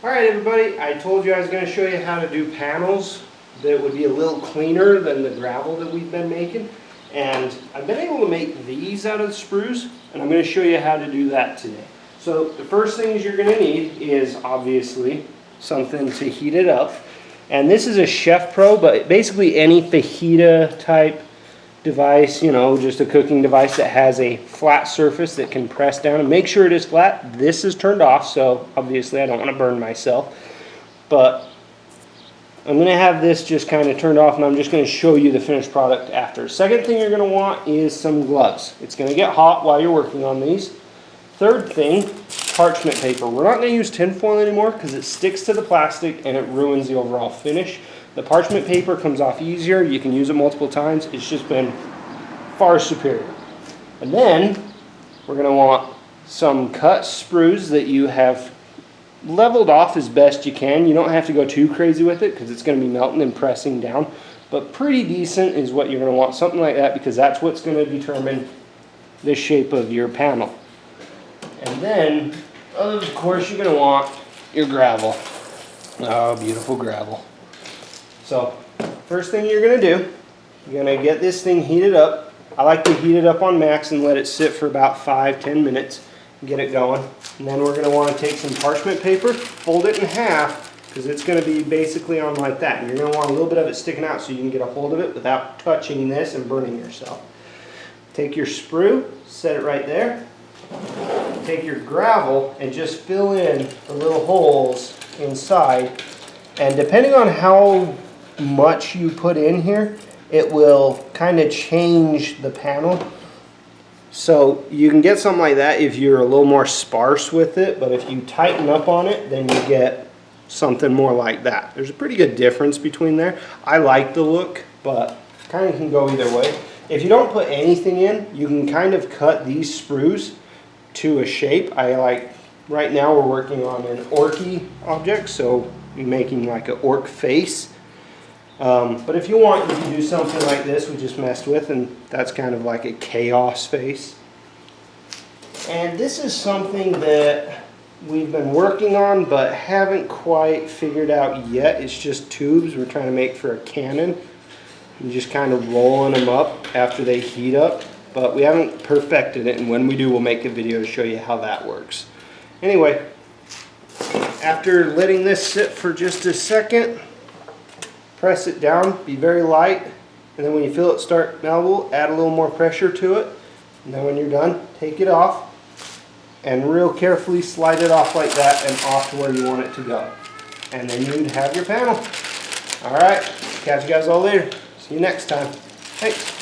Alright everybody, I told you I was going to show you how to do panels that would be a little cleaner than the gravel that we've been making. And I've been able to make these out of the sprues, and I'm going to show you how to do that today. So the first things you're going to need is obviously something to heat it up. And this is a Chef Pro, but basically any fajita type device, you know, just a cooking device that has a flat surface that can press down and make sure it is flat. This is turned off, so obviously I don't want to burn myself, but I'm going to have this just kind of turned off, and I'm just going to show you the finished product after. Second thing you're going to want is some gloves. It's going to get hot while you're working on these. Third thing, parchment paper. We're not going to use tin foil anymore because it sticks to the plastic and it ruins the overall finish. The parchment paper comes off easier. You can use it multiple times. It's just been far superior. And then we're going to want some cut sprues that you have leveled off as best you can. You don't have to go too crazy with it because it's going to be melting and pressing down. But pretty decent is what you're going to want. Something like that, because that's what's going to determine the shape of your panel. And then, of course, you're going to want your gravel. Oh, beautiful gravel. So, first thing you're going to do, you're going to get this thing heated up. I like to heat it up on max and let it sit for about 5-10 minutes and get it going. And then we're going to want to take some parchment paper, fold it in half, because it's going to be basically on like that. And you're going to want a little bit of it sticking out so you can get a hold of it without touching this and burning yourself. Take your sprue, set it right there. Take your gravel and just fill in the little holes inside. And depending on how much you put in here, it will kind of change the panel. So you can get something like that if you're a little more sparse with it, but if you tighten up on it, then you get something more like that. There's a pretty good difference between there. I like the look, but kind of can go either way. If you don't put anything in, you can kind of cut these sprues to a shape. Right now we're working on an orky object, so we're making like an orc face. But if you want, you can do something like this we just messed with, and that's kind of like a chaos face. And this is something that we've been working on but haven't quite figured out yet. It's just tubes we're trying to make for a cannon. You're just kind of rolling them up after they heat up, but we haven't perfected it, and when we do, we'll make a video to show you how that works. Anyway, after letting this sit for just a second, press it down, be very light, and then when you feel it start malleable, add a little more pressure to it, and then when you're done, take it off and real carefully slide it off like that and off to where you want it to go. And then you'd have your panel. Alright, catch you guys all later. See you next time. Thanks.